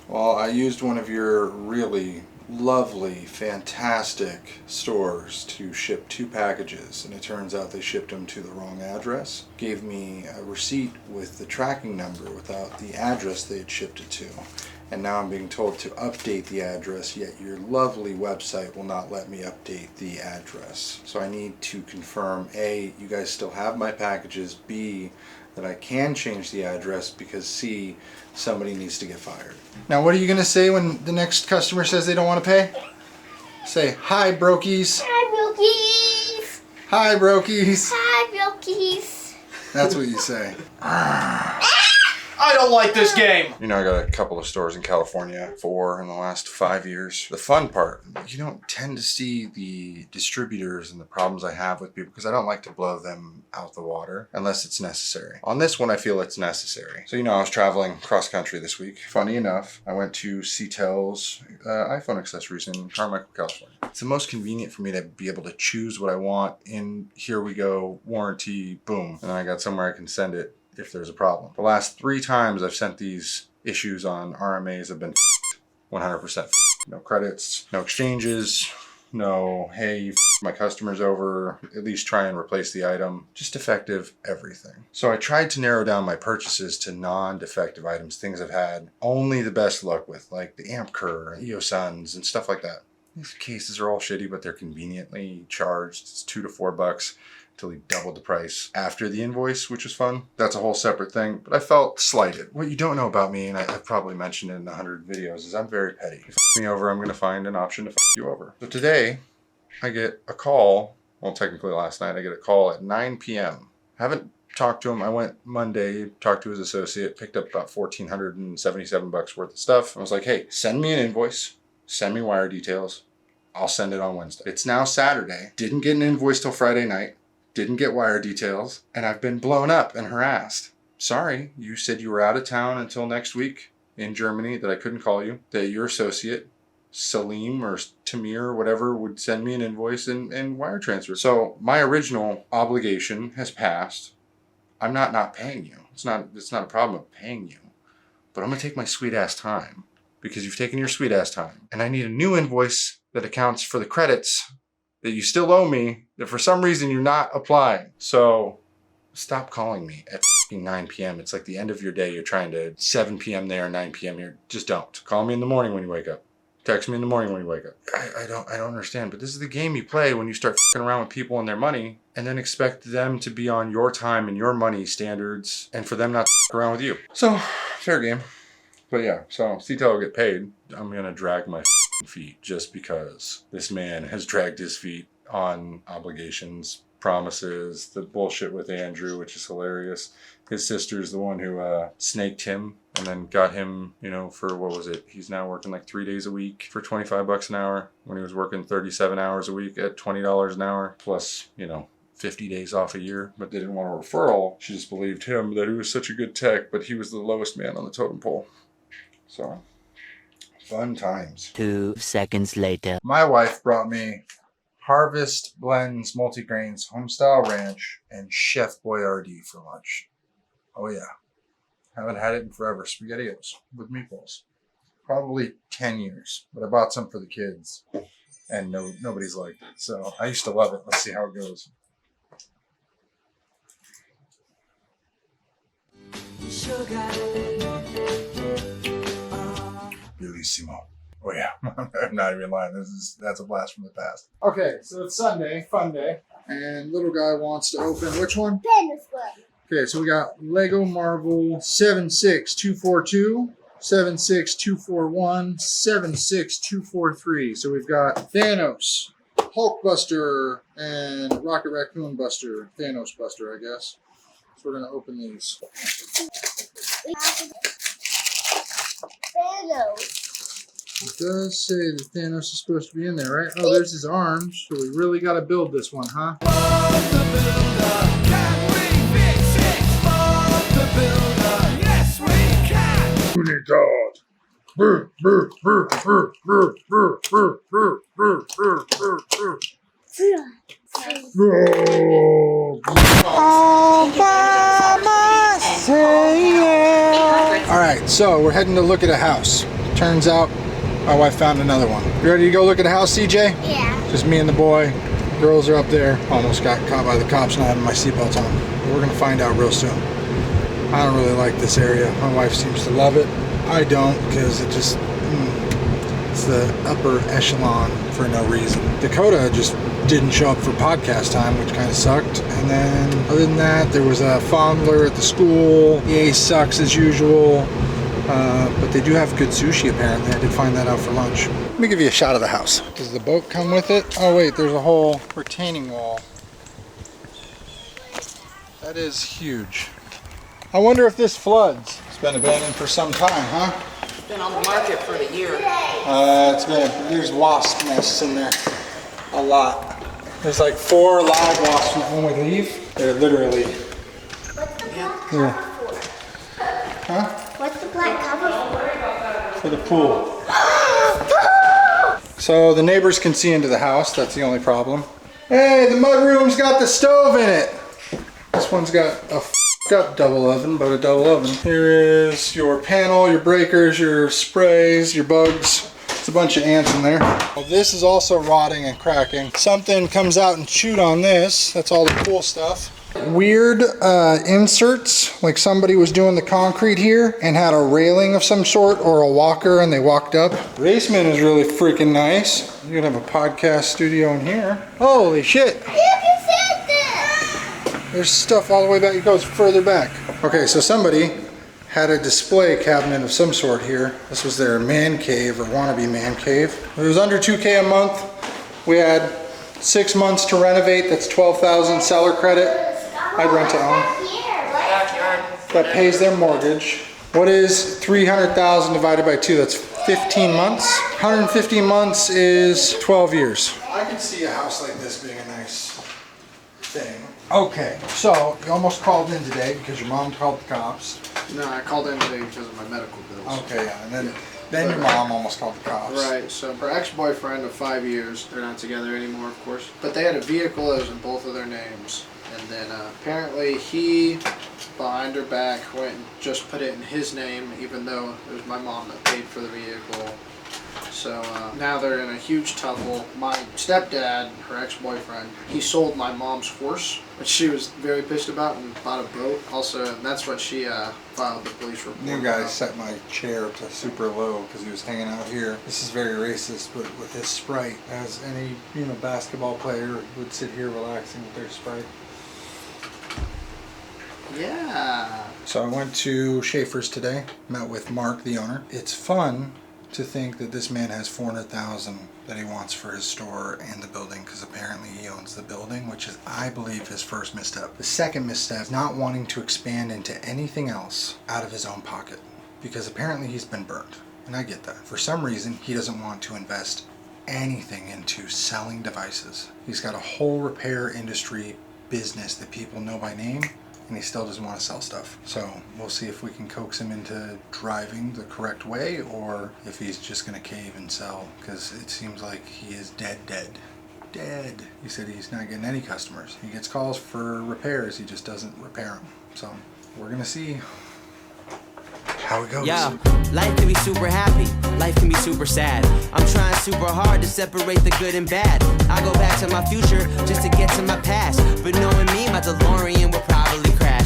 Well, I used one of your really lovely, fantastic stores to ship 2 packages, and it turns out they shipped them to the wrong address. Gave me a receipt with the tracking number without the address they had shipped it to. And now I'm being told to update the address, yet your lovely website will not let me update the address. So I need to confirm, A, you guys still have my packages, B, that I can change the address, because C, somebody needs to get fired. Now what are you going to say when the next customer says they don't want to pay? Say, hi brokies. Hi, Milkies. Hi brokies. Hi, Milkies. That's what you say. I don't like this game. You know, I got a couple of stores in California, 4 in the last 5 years. The fun part, you don't tend to see the distributors and the problems I have with people, because I don't like to blow them out the water unless it's necessary. On this one, I feel it's necessary. So, you know, I was traveling cross country this week. Funny enough, I went to CTEL's iPhone accessories in Carmichael, California. It's the most convenient for me to be able to choose what I want in, here we go, warranty, boom. And then I got somewhere I can send it if there's a problem. The last 3 times I've sent these issues on RMAs have been 100%. No credits, no exchanges, no, hey, you my customers over, at least try and replace the item. Just defective everything. So I tried to narrow down my purchases to non-defective items, things I've had only the best luck with, like the Amcur and EOSuns and stuff like that. These cases are all shitty, but they're conveniently charged. It's $2 to $4 until he doubled the price after the invoice, which was fun. That's a whole separate thing, but I felt slighted. What you don't know about me, and I've probably mentioned it in 100 videos, is I'm very petty. If you f me over, I'm gonna find an option to f you over. So today, I get a call, well technically last night, I get a call at 9 p.m. I haven't talked to him. I went Monday, talked to his associate, picked up about $1,477 worth of stuff. I was like, hey, send me an invoice, send me wire details, I'll send it on Wednesday. It's now Saturday, didn't get an invoice till Friday night, didn't get wire details, and I've been blown up and harassed. Sorry, you said you were out of town until next week in Germany, that I couldn't call you, that your associate, Salim or Tamir or whatever, would send me an invoice and wire transfer. So my original obligation has passed. I'm not paying you. It's not a problem of paying you, but I'm gonna take my sweet ass time, because you've taken your sweet ass time, and I need a new invoice that accounts for the credits that you still owe me, that for some reason you're not applying. So stop calling me at 9 p.m. It's like the end of your day. You're trying to 7 p.m. there, 9 p.m. here. Just don't. Call me in the morning when you wake up. Text me in the morning when you wake up. I don't understand, but this is the game you play when you start f***ing around with people and their money, and then expect them to be on your time and your money standards, and for them not to f*** around with you. So, fair game. But yeah, so CTEL will get paid. I'm gonna drag my feet just because this man has dragged his feet on obligations, promises, the bullshit with Andrew, which is hilarious. His sister's the one who snaked him and then got him, you know, for what was it? He's now working like 3 days a week for $25 an hour when he was working 37 hours a week at $20 an hour, plus, you know, 50 days off a year, but they didn't want a referral. She just believed him that he was such a good tech, but he was the lowest man on the totem pole. So, fun times. 2 seconds later. My wife brought me Harvest Blends Multigrains Homestyle Ranch and Chef Boyardee for lunch. Oh yeah. Haven't had it in forever. SpaghettiOs with meatballs. Probably 10 years. But I bought some for the kids. And nobody's liked it. So I used to love it. Let's see how it goes. Bellissimo. Oh yeah, I'm not even lying. That's a blast from the past. Okay, so it's Sunday, fun day, and little guy wants to open which one? Tennis one. Okay, so we got Lego Marvel 76242, 76241, 76243. So we've got Thanos, Hulkbuster, and Rocket Raccoon Buster. Thanos Buster, I guess. So we're gonna open these. Thanos. It does say that Thanos is supposed to be in there, right? Oh, there's his arms. So we really got to build this one, huh? Bob the Builder, can we fix it? Bob the Builder, yes we can. Unidad. Brr, brr, brr, brr, brr, brr, brr, brr, brr, brr, brr, brr. All right, so we're heading to look at a house. Turns out my wife found another one. You ready to go look at the house, CJ? Yeah. Just me and the boy. Girls are up there. Almost got caught by the cops not having my seatbelt on. But we're gonna find out real soon. I don't really like this area. My wife seems to love it. I don't, because it just, it's the upper echelon for no reason. Dakota just didn't show up for podcast time, which kind of sucked. And then, other than that, there was a fondler at the school. EA sucks as usual. But they do have good sushi, apparently. I did find that out for lunch. Let me give you a shot of the house. Does the boat come with it? Oh wait, there's a whole retaining wall. That is huge. I wonder if this floods. It's been abandoned for some time, huh? Been on the market for a year. There's wasp nests in there. A lot. There's like 4 live wasps when we leave. They're literally. What's the black cover Yeah. for? Huh? What's the black cover For the pool. So the neighbors can see into the house. That's the only problem. Hey, the mudroom's got the stove in it. This one's got a up double oven, but a double oven. Here is your panel, your breakers, your sprays, your bugs. It's a bunch of ants in there. Well, this is also rotting and cracking. Something comes out and chewed on this. That's all the cool stuff. Weird inserts, like somebody was doing the concrete here and had a railing of some sort or a walker and they walked up. Basement is really freaking nice. You can have a podcast studio in here. Holy shit. for? You said that. There's stuff all the way back. It goes further back. Okay, so somebody had a display cabinet of some sort here. This was their man cave or wannabe man cave. It was under $2K a month. We had 6 months to renovate. That's 12,000 seller credit. I'd rent to own. Backyard. That pays their mortgage. What is 300,000 divided by 2? That's 15 months. 150 months is 12 years. I can see a house like this being a nice thing. Okay, so you almost called in today because your mom called the cops. No, I called in today because of my medical bills. Okay, yeah, and then your mom almost called the cops. Right, so her ex-boyfriend of 5 years, they're not together anymore, of course, but they had a vehicle that was in both of their names. And then apparently he, behind her back, went and just put it in his name, even though it was my mom that paid for the vehicle. So now they're in a huge tussle. My stepdad, her ex-boyfriend, he sold my mom's horse, which she was very pissed about, and bought a boat. Also, and that's what she filed the police report. New guy about. set my chair to super low because he was hanging out here. This is very racist, but with his Sprite, as any basketball player would sit here relaxing with their Sprite. Yeah. So I went to Schaefer's today, met with Mark, the owner. It's fun to think that this man has $400,000 that he wants for his store and the building because apparently he owns the building, which is, I believe, his first misstep. The second misstep is not wanting to expand into anything else out of his own pocket because apparently he's been burnt. And I get that. For some reason, he doesn't want to invest anything into selling devices. He's got a whole repair industry business that people know by name, and he still doesn't want to sell stuff. So we'll see if we can coax him into driving the correct way or if he's just gonna cave and sell, because it seems like he is dead. He said he's not getting any customers. He gets calls for repairs, he just doesn't repair them. So we're gonna see how it goes. Yeah, life can be super happy, life can be super sad. I'm trying super hard to separate the good and bad. I go back to my future just to get to my past, but knowing me, my DeLorean will probably